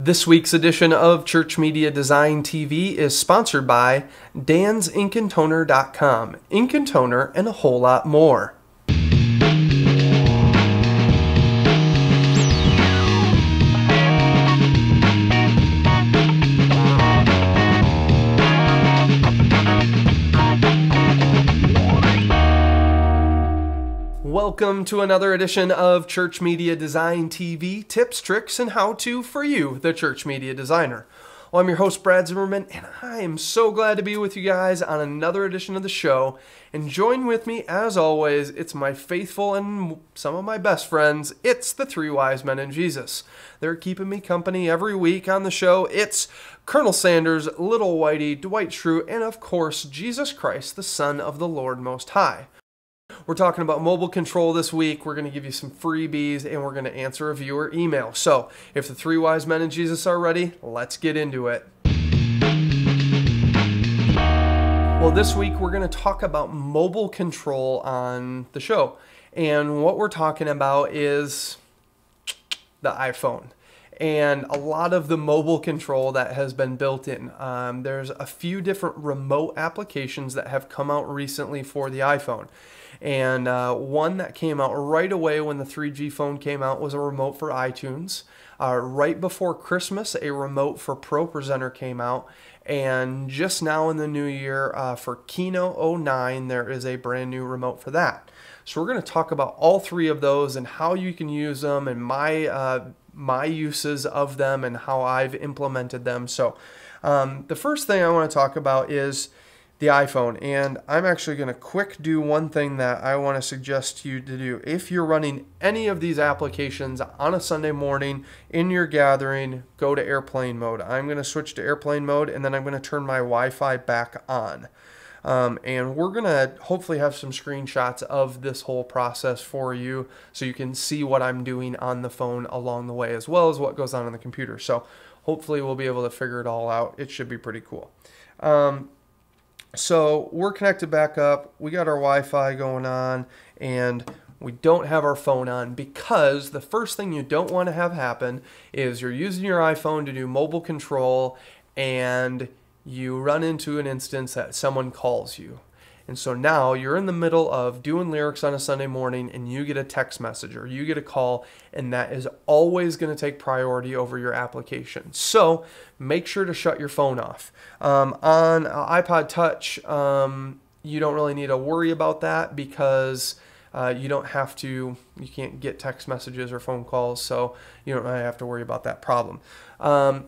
This week's edition of Church Media Design TV is sponsored by dan'sinkintoner.com. Ink and toner and a whole lot more. Welcome to another edition of Church Media Design TV, tips, tricks, and how-to for you, the Church Media Designer. Well, I'm your host, Brad Zimmerman, and I am so glad to be with you guys on another edition of the show. And join with me, as always, it's my faithful and some of my best friends. It's the three wise men in Jesus. They're keeping me company every week on the show. It's Colonel Sanders, Little Whitey, Dwight Schrute, and of course, Jesus Christ, the Son of the Lord Most High. We're talking about mobile control this week. We're going to give you some freebies, and we're going to answer a viewer email. So, if the three wise men in Jesus are ready, let's get into it. Well, this week we're going to talk about mobile control on the show. And what we're talking about is the iPhone and a lot of the mobile control that has been built in. There's a few different remote applications that have come out recently for the iPhone. And one that came out right away when the 3G phone came out was a remote for iTunes. Right before Christmas, a remote for ProPresenter came out. And just now in the new year, for Keynote 09, there is a brand new remote for that. So we're going to talk about all three of those and how you can use them and my uses of them and how I've implemented them. So the first thing I want to talk about is the iPhone, and I'm actually going to do one thing that I want to suggest to you to do. If you're running any of these applications on a Sunday morning in your gathering, go to airplane mode. I'm going to switch to airplane mode, and then I'm going to turn my Wi-Fi back on. And we're going to hopefully have some screenshots of this whole process for you so you can see what I'm doing on the phone along the way, as well as what goes on the computer. So hopefully we'll be able to figure it all out. It should be pretty cool. So we're connected back up. We got our Wi-Fi going on, and we don't have our phone on because the first thing you don't want to have happen is you're using your iPhone to do mobile control and you run into an instance that someone calls you. And so now you're in the middle of doing lyrics on a Sunday morning and you get a text message or you get a call, and that is always going to take priority over your application. So make sure to shut your phone off. On iPod Touch, you don't really need to worry about that because you can't get text messages or phone calls, so you don't really have to worry about that problem. All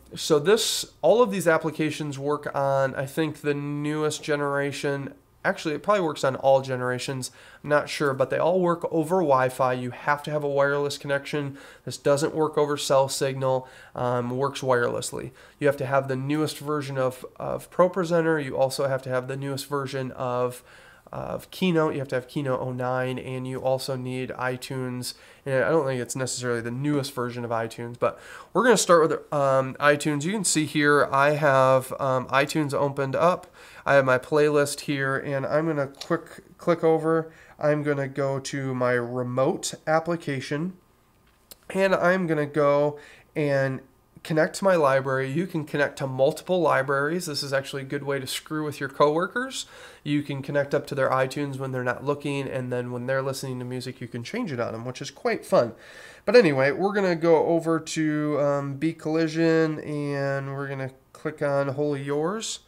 of these applications work on, I think, the newest generation. Actually, it probably works on all generations. I'm not sure, but they all work over Wi-Fi. You have to have a wireless connection. This doesn't work over cell signal. Works wirelessly. You have to have the newest version of ProPresenter. You also have to have the newest version of Keynote. You have to have Keynote 09, and you also need iTunes. And I don't think it's necessarily the newest version of iTunes, but we're going to start with iTunes. You can see here I have iTunes opened up. I have my playlist here, and I'm going to click over. I'm going to go to my remote application, and I'm going to go and connect to my library. You can connect to multiple libraries. This is actually a good way to screw with your coworkers. You can connect up to their iTunes when they're not looking, and then when they're listening to music, you can change it on them, which is quite fun. But anyway, we're going to go over to Be Collision, and we're going to click on Wholly Yours.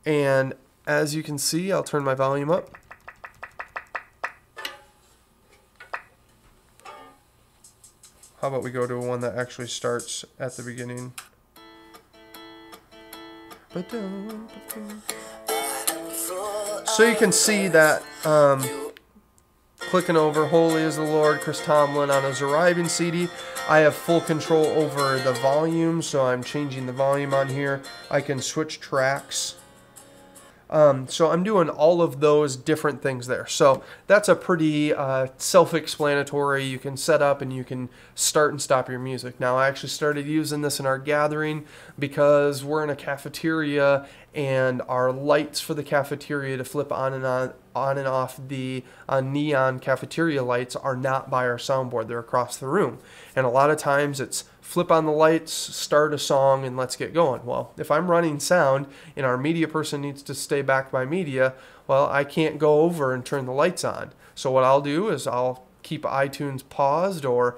And as you can see, I'll turn my volume up. How about we go to one that actually starts at the beginning? So you can see that clicking over Holy is the Lord, Chris Tomlin on his Arriving CD. I have full control over the volume, so I'm changing the volume on here. I can switch tracks. So I'm doing all of those different things there. So that's a pretty self-explanatory. You can set up and you can start and stop your music. Now I actually started using this in our gathering because we're in a cafeteria and our lights for the cafeteria to flip on and off the neon cafeteria lights are not by our soundboard. They're across the room. And a lot of times it's flip on the lights, start a song, and let's get going. Well, if I'm running sound and our media person needs to stay back by media, well, I can't go over and turn the lights on. So what I'll do is I'll keep iTunes paused, or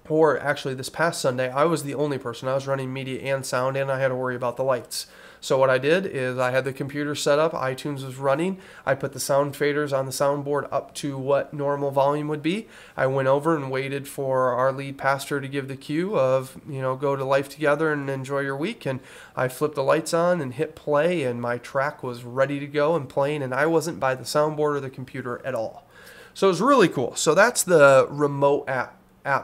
or actually this past Sunday, I was the only person. I was running media and sound, and I had to worry about the lights. So what I did is I had the computer set up, iTunes was running, I put the sound faders on the soundboard up to what normal volume would be. I went over and waited for our lead pastor to give the cue of, go to life together and enjoy your week. And I flipped the lights on and hit play, and my track was ready to go and playing, and I wasn't by the soundboard or the computer at all. So it was really cool. So that's the remote app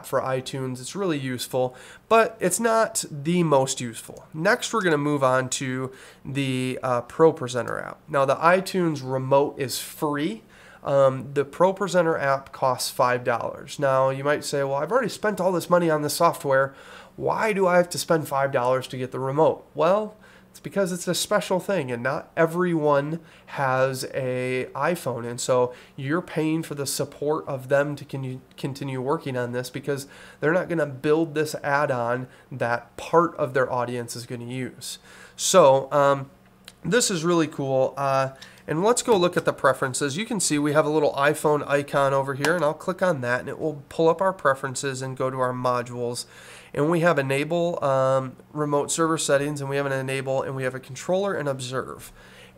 for iTunes. It's really useful, but it's not the most useful. Next, we're going to move on to the ProPresenter app. Now, the iTunes remote is free. The ProPresenter app costs $5. Now, you might say, well, I've already spent all this money on this software. Why do I have to spend $5 to get the remote? Well, it's because it's a special thing, and not everyone has an iPhone, and so you're paying for the support of them to continue working on this, because they're not going to build this add-on that part of their audience is going to use. So this is really cool. And let's go look at the preferences. You can see we have a little iPhone icon over here, and I'll click on that, and it will pull up our preferences and go to our modules. And we have enable remote server settings, and we have an enable, and we have a controller and observe.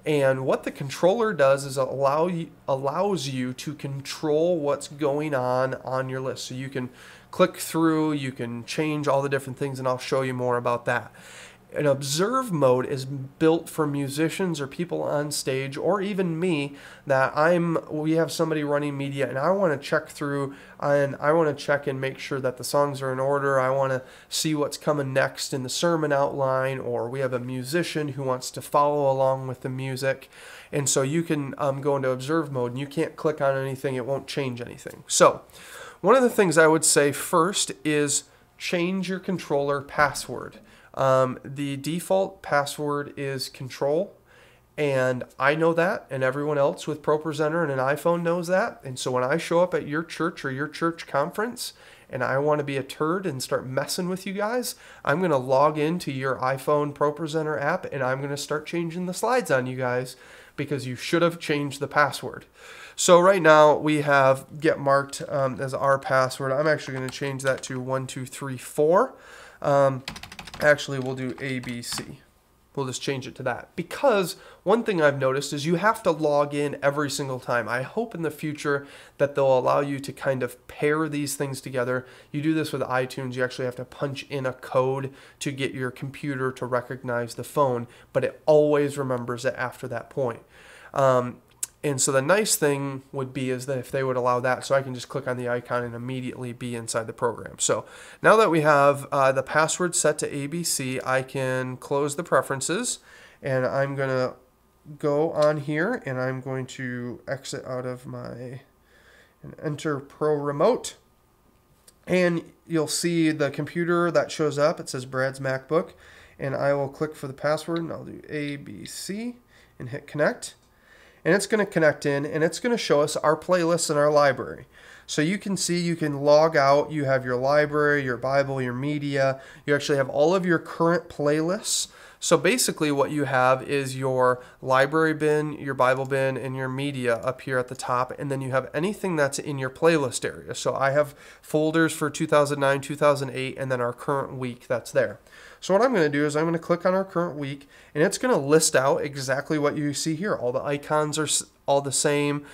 And what the controller does is allows you to control what's going on your list. So you can click through, you can change all the different things, and I'll show you more about that. An observe mode is built for musicians or people on stage, or even me, that we have somebody running media and I want to check through, and I want to check and make sure that the songs are in order. I want to see what's coming next in the sermon outline, or we have a musician who wants to follow along with the music. And so you can go into observe mode, and you can't click on anything. It won't change anything. So one of the things I would say first is change your controller password. The default password is control, and I know that, and everyone else with ProPresenter and an iPhone knows that. And so when I show up at your church or your church conference and I want to be a turd and start messing with you guys, I'm going to log into your iPhone ProPresenter app, and I'm going to start changing the slides on you guys, because you should have changed the password. So right now we have get marked as our password. I'm actually going to change that to 1234. Actually, we'll do ABC. We'll just change it to that, because one thing I've noticed is you have to log in every single time. I hope in the future that they'll allow you to kind of pair these things together. You do this with iTunes. You actually have to punch in a code to get your computer to recognize the phone, but it always remembers it after that point. And so the nice thing would be is that if they would allow that, so I can just click on the icon and immediately be inside the program. So now that we have the password set to ABC, I can close the preferences, and I'm going to go on here, and I'm going to exit out of and enter Pro Remote. And you'll see the computer that shows up. It says Brad's MacBook, and I will click for the password, and I'll do ABC and hit connect. And it's going to connect in, and it's going to show us our playlists and our library. So you can see, you can log out, you have your library, your Bible, your media, you actually have all of your current playlists. So basically what you have is your library bin, your Bible bin, and your media up here at the top, and then you have anything that's in your playlist area. So I have folders for 2009, 2008, and then our current week that's there. So what I'm going to do is I'm going to click on our current week, and it's going to list out exactly what you see here. All the icons are all the same,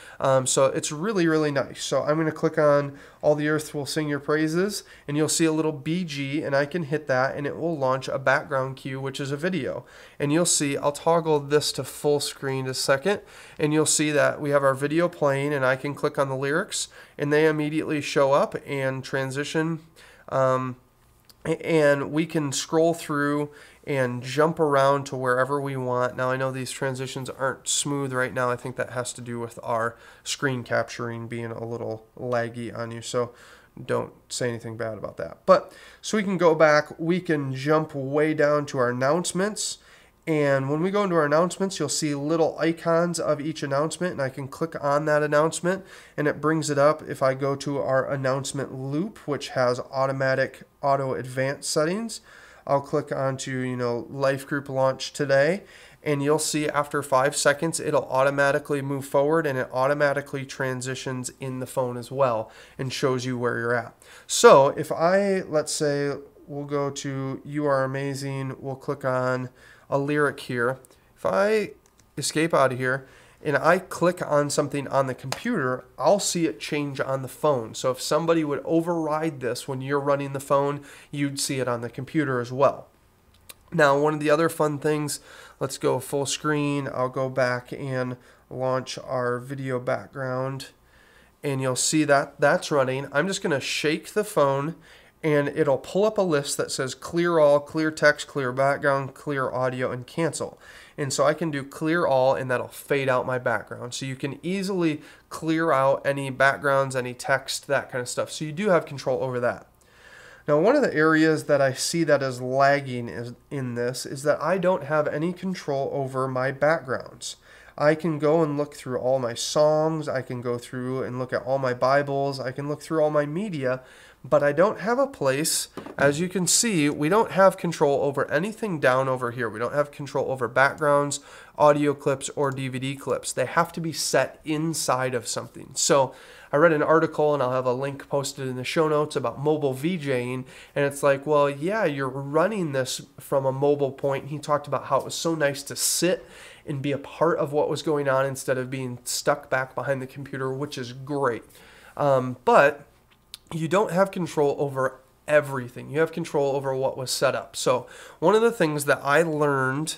so it's really, really nice. So I'm going to click on All the Earth Will Sing Your Praises, and you'll see a little BG, and I can hit that, and it will launch a background cue, which is a video. And you'll see, I'll toggle this to full screen just a second, and you'll see that we have our video playing, and I can click on the lyrics, and they immediately show up and transition. And we can scroll through and jump around to wherever we want. Now I know these transitions aren't smooth right now. I think that has to do with our screen capturing being a little laggy on you, so don't say anything bad about that. But so we can go back, we can jump way down to our announcements, And when we go into our announcements, you'll see little icons of each announcement, and I can click on that announcement and it brings it up. If I go to our announcement loop, which has automatic auto advanced settings, I'll click onto, life group launch today, and you'll see after 5 seconds, it'll automatically move forward and it automatically transitions in the phone as well and shows you where you're at. So if let's say we'll go to You Are Amazing, we'll click on a lyric here. If I escape out of here and I click on something on the computer, I'll see it change on the phone. So if somebody would override this when you're running the phone, you'd see it on the computer as well. Now, one of the other fun things, let's go full screen. I'll go back and launch our video background, and you'll see that that's running. I'm just going to shake the phone and it'll pull up a list that says clear all, clear text, clear background, clear audio, and cancel. And so I can do clear all, and that'll fade out my background. So you can easily clear out any backgrounds, any text, that kind of stuff. So you do have control over that. Now, one of the areas that I see that is lagging in this is that I don't have any control over my backgrounds. I can go and look through all my songs, I can go through and look at all my Bibles, I can look through all my media, but I don't have a place. As you can see, we don't have control over anything down over here. We don't have control over backgrounds, audio clips, or DVD clips. They have to be set inside of something. So I read an article, and I'll have a link posted in the show notes, about mobile VJing, and it's like, well, yeah, you're running this from a mobile point. He talked about how it was so nice to sit and be a part of what was going on instead of being stuck back behind the computer, which is great. But you don't have control over everything. You have control over what was set up. So one of the things that I learned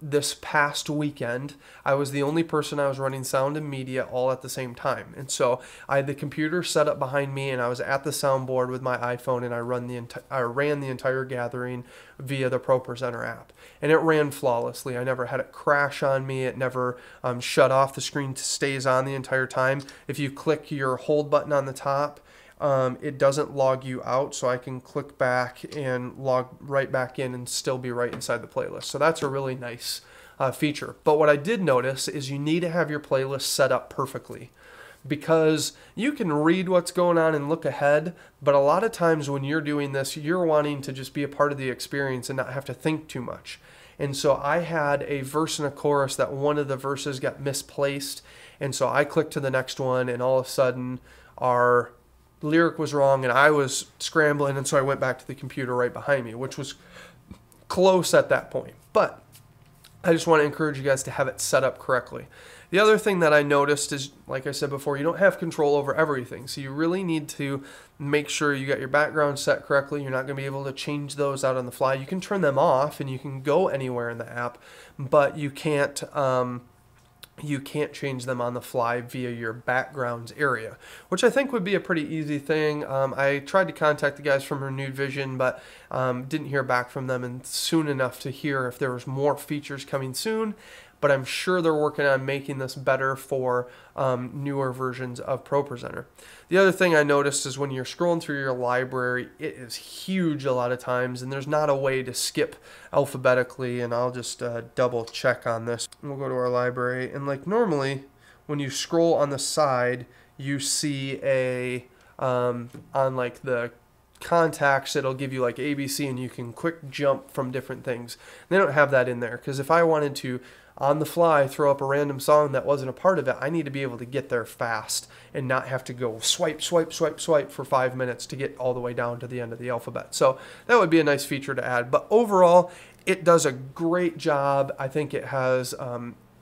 this past weekend, I was the only person. I was running sound and media all at the same time. And so I had the computer set up behind me, and I was at the soundboard with my iPhone, and I ran the entire gathering via the ProPresenter app. And it ran flawlessly. I never had it crash on me. It never shut off. The screen stays on the entire time. If you click your hold button on the top, it doesn't log you out, so I can click back and log right back in and still be right inside the playlist. So that's a really nice feature. But what I did notice is you need to have your playlist set up perfectly, because you can read what's going on and look ahead, but a lot of times when you're doing this, you're wanting to just be a part of the experience and not have to think too much. And so I had a verse and a chorus that one of the verses got misplaced, and so I clicked to the next one, and all of a sudden our lyric was wrong, and I was scrambling, and so I went back to the computer right behind me, which was close at that point. But I just want to encourage you guys to have it set up correctly. The other thing that I noticed is, like I said before, you don't have control over everything, so you really need to make sure you got your background set correctly. You're not going to be able to change those out on the fly. You can turn them off, and you can go anywhere in the app, but you can't change them on the fly via your backgrounds area, which I think would be a pretty easy thing. I tried to contact the guys from Renewed Vision, but didn't hear back from them and soon enough to hear if there was more features coming soon. But I'm sure they're working on making this better for newer versions of ProPresenter. The other thing I noticed is when you're scrolling through your library, it is huge a lot of times, and there's not a way to skip alphabetically, and I'll just double check on this. We'll go to our library, and like normally, when you scroll on the side, you see a, on like the contacts, it'll give you like ABC, and you can quick jump from different things. They don't have that in there, because if I wanted to on the fly throw up a random song that wasn't a part of it, I need to be able to get there fast and not have to go swipe, swipe, swipe, swipe for 5 minutes to get all the way down to the end of the alphabet. So that would be a nice feature to add. But overall, it does a great job. I think it has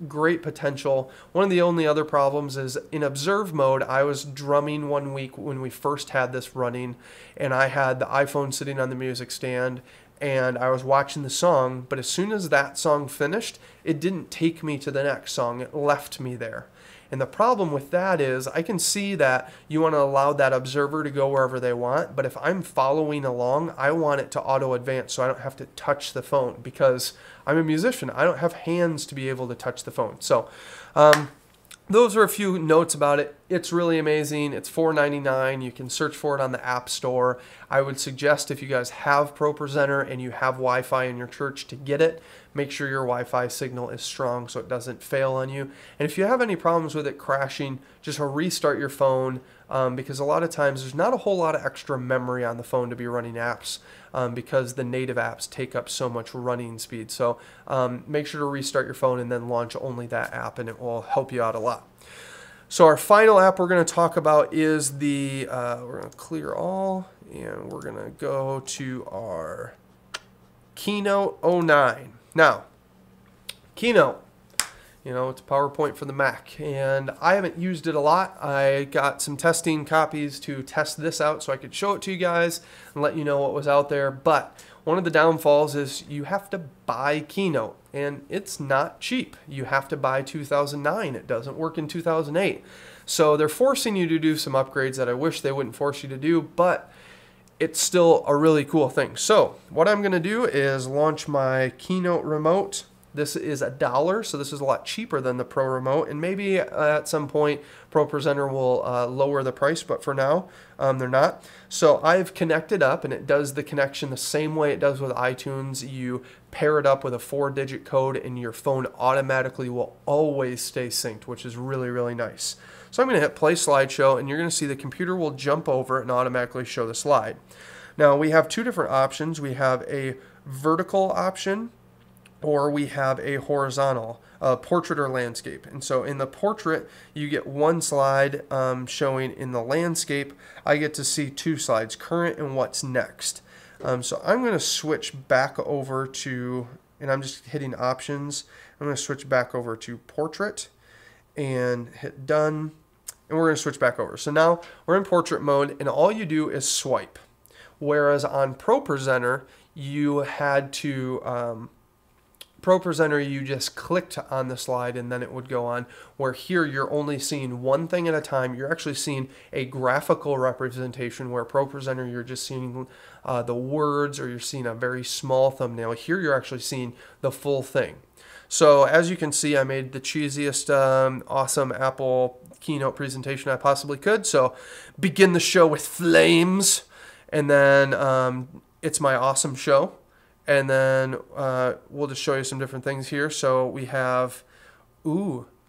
great potential. One of the only other problems is in observe mode, I was drumming one week when we first had this running, and I had the iPhone sitting on the music stand, and I was watching the song, but as soon as that song finished, it didn't take me to the next song. It left me there. And the problem with that is I can see that you want to allow that observer to go wherever they want, but if I'm following along, I want it to auto advance so I don't have to touch the phone, because I'm a musician. I don't have hands to be able to touch the phone. So those are a few notes about it. It's really amazing. It's $4.99. You can search for it on the App Store. I would suggest if you guys have ProPresenter and you have Wi-Fi in your church to get it, make sure your Wi-Fi signal is strong so it doesn't fail on you. And if you have any problems with it crashing, just restart your phone because a lot of times there's not a whole lot of extra memory on the phone to be running apps because the native apps take up so much running speed. So make sure to restart your phone and then launch only that app, and it will help you out a lot. So our final app we're going to talk about is the, we're going to clear all, and we're going to go to our Keynote 09. Now, Keynote, you know, it's PowerPoint for the Mac, and I haven't used it a lot. I got some testing copies to test this out so I could show it to you guys and let you know what was out there. But one of the downfalls is you have to buy Keynote, and it's not cheap. You have to buy 2009. It doesn't work in 2008. So they're forcing you to do some upgrades that I wish they wouldn't force you to do, but it's still a really cool thing. So what I'm going to do is launch my Keynote remote. This is $1, so this is a lot cheaper than the Pro remote, and maybe at some point ProPresenter will lower the price, but for now they're not. So I've connected up, and it does the connection the same way it does with iTunes. You pair it up with a 4-digit code, and your phone automatically will always stay synced, which is really, really nice. So I'm going to hit play slideshow, and you're going to see the computer will jump over and automatically show the slide. Now we have two different options. We have a vertical option, or we have a horizontal, portrait or landscape. And so in the portrait, you get one slide showing. In the landscape, I get to see two slides, current and what's next. So I'm going to switch back over to, and I'm just hitting options. I'm going to switch back over to portrait and hit done. And we're going to switch back over. So now we're in portrait mode, and all you do is swipe. Whereas on ProPresenter, you had to, ProPresenter, you just clicked on the slide and then it would go on, where here you're only seeing one thing at a time. You're actually seeing a graphical representation, where ProPresenter you're just seeing the words, or you're seeing a very small thumbnail. Here you're actually seeing the full thing. So as you can see, I made the cheesiest, awesome Apple Keynote presentation I possibly could. So begin the show with flames, and then it's my awesome show. And then we'll just show you some different things here. So we have,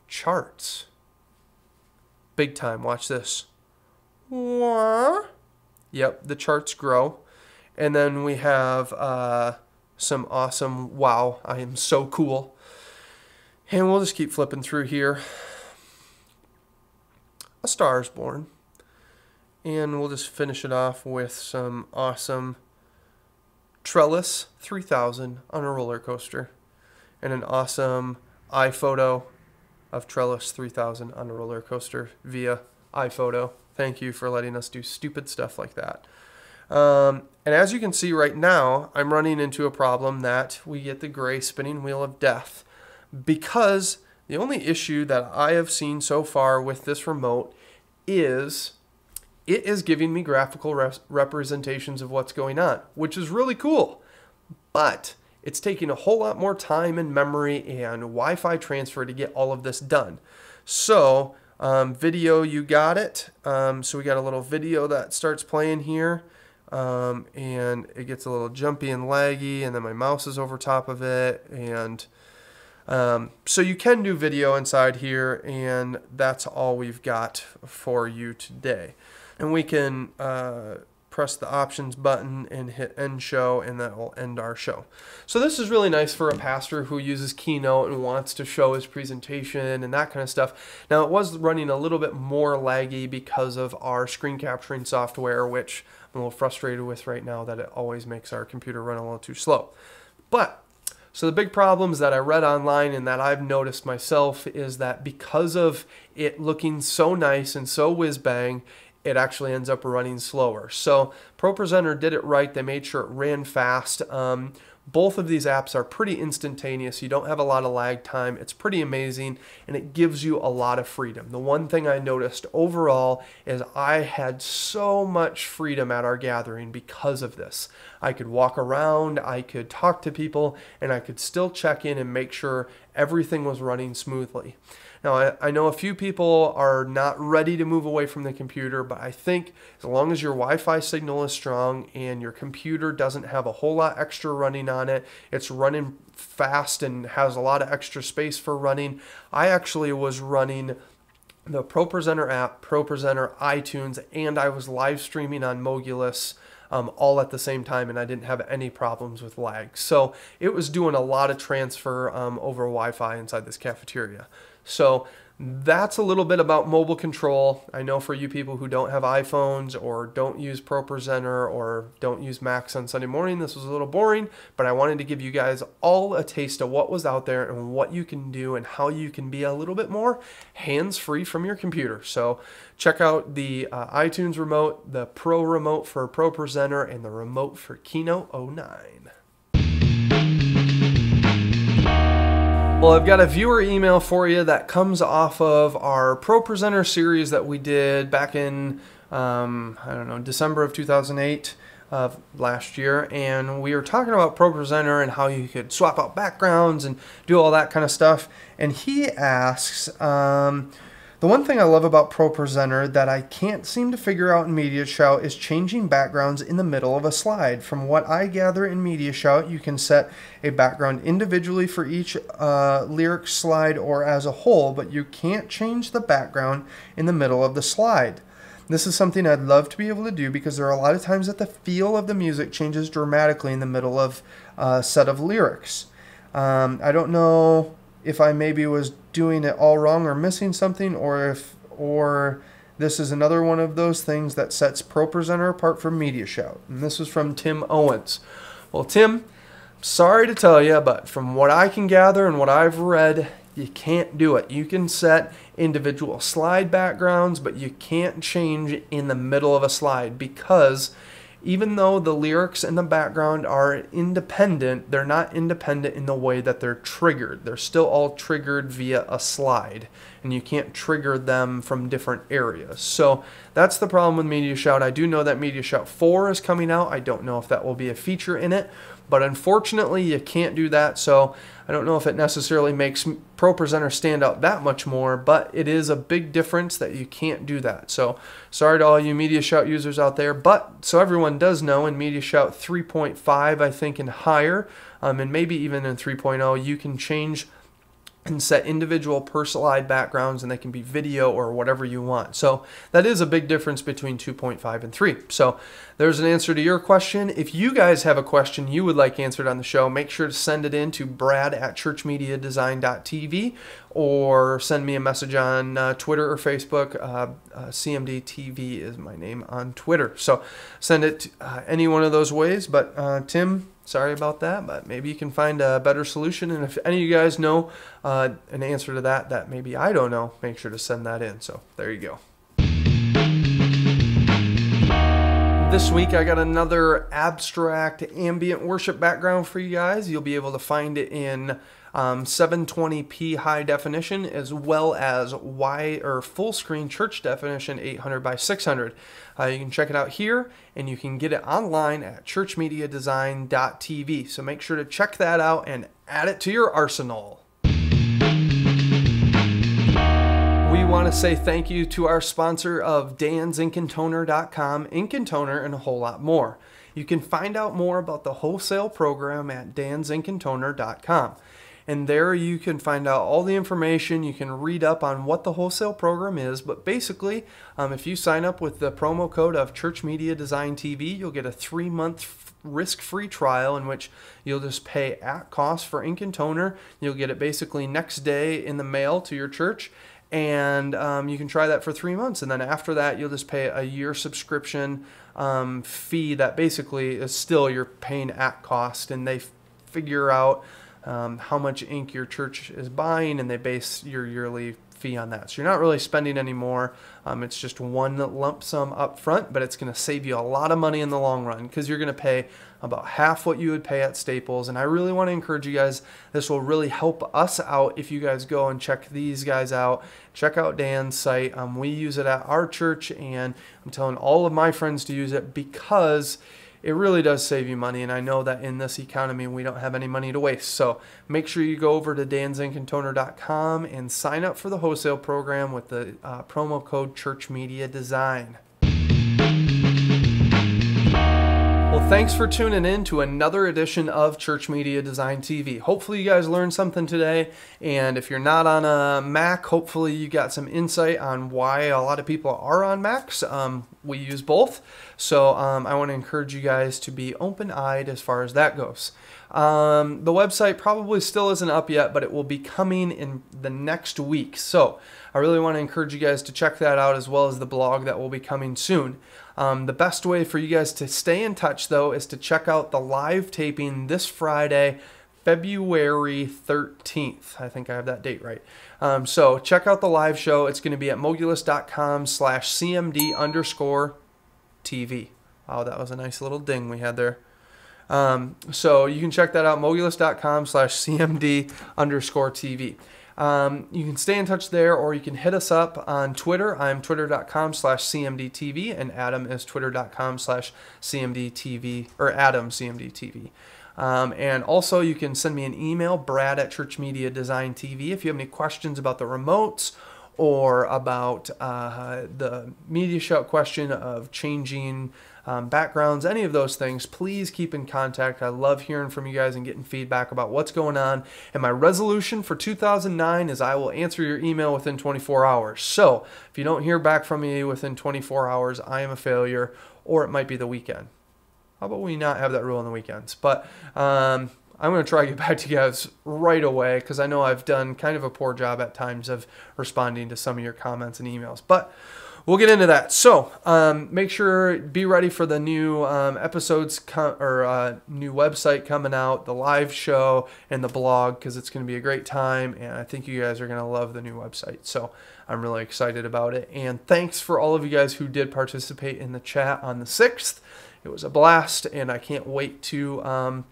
charts. Big time, watch this. Yep, the charts grow. And then we have some awesome, wow, I am so cool. And we'll just keep flipping through here. A Star is Born. And we'll just finish it off with some awesome Trellis 3000 on a roller coaster, and an awesome iPhoto of Trellis 3000 on a roller coaster via iPhoto. Thank you for letting us do stupid stuff like that. And as you can see right now, I'm running into a problem that we get the gray spinning wheel of death, because the only issue that I have seen so far with this remote is it is giving me graphical representations of what's going on, which is really cool. But it's taking a whole lot more time and memory and Wi-Fi transfer to get all of this done. So video, you got it. So we got a little video that starts playing here. And it gets a little jumpy and laggy, and then my mouse is over top of it. And so you can do video inside here, and that's all we've got for you today. And we can press the options button and hit end show, and that will end our show. So this is really nice for a pastor who uses Keynote and wants to show his presentation and that kind of stuff. Now, it was running a little bit more laggy because of our screen capturing software, which I'm a little frustrated with right now, that it always makes our computer run a little too slow. But so the big problems that I read online and that I've noticed myself is that because of it looking so nice and so whiz-bang, it actually ends up running slower. So ProPresenter did it right. They made sure it ran fast. Both of these apps are pretty instantaneous. You don't have a lot of lag time. It's pretty amazing, and it gives you a lot of freedom. The one thing I noticed overall is I had so much freedom at our gathering because of this. I could walk around, I could talk to people, and I could still check in and make sure everything was running smoothly. Now, I know a few people are not ready to move away from the computer, but I think as long as your Wi-Fi signal is strong and your computer doesn't have a whole lot extra running on it, it's running fast and has a lot of extra space for running. I actually was running the ProPresenter app, ProPresenter, iTunes, and I was live streaming on Mogulus all at the same time, and I didn't have any problems with lag. So it was doing a lot of transfer over Wi-Fi inside this cafeteria. So that's a little bit about mobile control. I know for you people who don't have iPhones or don't use ProPresenter or don't use Macs on Sunday morning, this was a little boring, but I wanted to give you guys all a taste of what was out there and what you can do and how you can be a little bit more hands-free from your computer. So check out the iTunes remote, the Pro remote for ProPresenter, and the remote for Keynote 09. Well, I've got a viewer email for you that comes off of our ProPresenter series that we did back in, I don't know, December of 2008 of last year. And we were talking about ProPresenter and how you could swap out backgrounds and do all that kind of stuff. And he asks, the one thing I love about ProPresenter that I can't seem to figure out in MediaShout is changing backgrounds in the middle of a slide. From what I gather in MediaShout, you can set a background individually for each lyric slide or as a whole, but you can't change the background in the middle of the slide. This is something I'd love to be able to do because there are a lot of times that the feel of the music changes dramatically in the middle of a set of lyrics. I don't know if I maybe was doing it all wrong or missing something, or this is another one of those things that sets ProPresenter apart from MediaShout. And this was from Tim Owens. Well, Tim, sorry to tell you, but from what I can gather and what I've read, you can't do it. You can set individual slide backgrounds, but you can't change in the middle of a slide because even though the lyrics and the background are independent, they're not independent in the way that they're triggered. They're still all triggered via a slide, and you can't trigger them from different areas. So that's the problem with MediaShout. I do know that MediaShout 4 is coming out. I don't know if that will be a feature in it, but unfortunately you can't do that. So I don't know if it necessarily makes ProPresenter stand out that much more, but it is a big difference that you can't do that. So sorry to all you MediaShout users out there, but so everyone does know, in MediaShout 3.5, I think, and higher, and maybe even in 3.0, you can change and set individual per slide backgrounds, and they can be video or whatever you want. So that is a big difference between 2.5 and 3. So there's an answer to your question. If you guys have a question you would like answered on the show, make sure to send it in to brad@ChurchMediaDesign.tv or send me a message on Twitter or Facebook. CMD.tv is my name on Twitter. So send it any one of those ways. But Tim, sorry about that, but maybe you can find a better solution. And if any of you guys know an answer to that maybe I don't know, make sure to send that in. So there you go. This week I got another abstract ambient worship background for you guys. You'll be able to find it in 720p high definition, as well as wide or full screen church definition 800 by 600. You can check it out here, and you can get it online at ChurchMediaDesign.tv. So make sure to check that out and add it to your arsenal. We want to say thank you to our sponsor of DansInkandToner.com, Ink and Toner, and a whole lot more. You can find out more about the wholesale program at DansInkandToner.com. And there you can find out all the information. You can read up on what the wholesale program is. But basically, if you sign up with the promo code of ChurchMediaDesign.tv, you'll get a 3-month risk-free trial in which you'll just pay at cost for ink and toner. You'll get it basically next day in the mail to your church. And you can try that for 3 months. And then after that, you'll just pay a year subscription fee that basically is still you're paying at cost. And they figure out how much ink your church is buying, and they base your yearly fee on that. So you're not really spending any more. It's just one lump sum up front, but it's going to save you a lot of money in the long run because you're going to pay about half what you would pay at Staples. And I really want to encourage you guys, this will really help us out if you guys go and check these guys out. Check out Dan's site. We use it at our church, and I'm telling all of my friends to use it because it really does save you money, and I know that in this economy we don't have any money to waste. So make sure you go over to danzinkandtoner.com and sign up for the wholesale program with the promo code ChurchMediaDesign. Well, thanks for tuning in to another edition of Church Media Design TV. Hopefully you guys learned something today, and if you're not on a Mac, hopefully you got some insight on why a lot of people are on Macs. We use both, so I want to encourage you guys to be open-eyed as far as that goes. The website probably still isn't up yet, but it will be coming in the next week, so I really want to encourage you guys to check that out, as well as the blog that will be coming soon. The best way for you guys to stay in touch, though, is to check out the live taping this Friday, February 13th. I think I have that date right. So check out the live show. It's going to be at mogulus.com/CMD_TV. Wow, that was a nice little ding we had there. So you can check that out, mogulus.com/CMD_TV. You can stay in touch there, or you can hit us up on Twitter. I'm twitter.com/CMDTV, and Adam is twitter.com/CMDTV, or AdamCMDTV. And also you can send me an email, brad@ChurchMediaDesign.tv, if you have any questions about the remotes or about the media shout question of changing backgrounds, any of those things. Please keep in contact. I love hearing from you guys and getting feedback about what's going on. And my resolution for 2009 is I will answer your email within 24 hours. So if you don't hear back from me within 24 hours, I am a failure, or it might be the weekend. How about we not have that rule on the weekends? But I'm going to try to get back to you guys right away, because I know I've done kind of a poor job at times of responding to some of your comments and emails. But we'll get into that. So make sure, be ready for the new episodes new website coming out, the live show, and the blog, because it's going to be a great time, and I think you guys are going to love the new website. So I'm really excited about it. And thanks for all of you guys who did participate in the chat on the 6th. It was a blast, and I can't wait to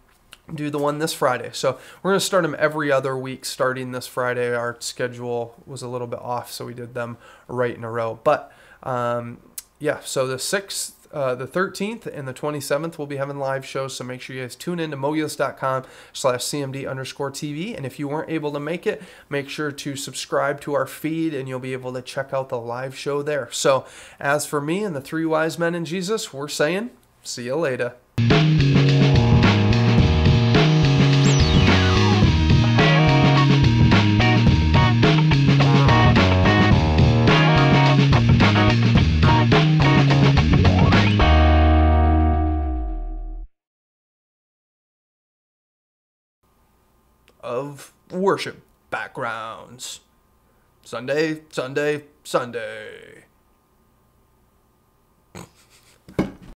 do the one this Friday. So we're going to start them every other week starting this Friday. Our schedule was a little bit off, so we did them right in a row. But yeah, so the 6th, the 13th, and the 27th we'll be having live shows, so make sure you guys tune in to mogulus.com/CMD_TV. And if you weren't able to make it, make sure to subscribe to our feed, and you'll be able to check out the live show there. So as for me and the three wise men and Jesus, we're saying, see you later. Of worship backgrounds. Sunday, Sunday, Sunday.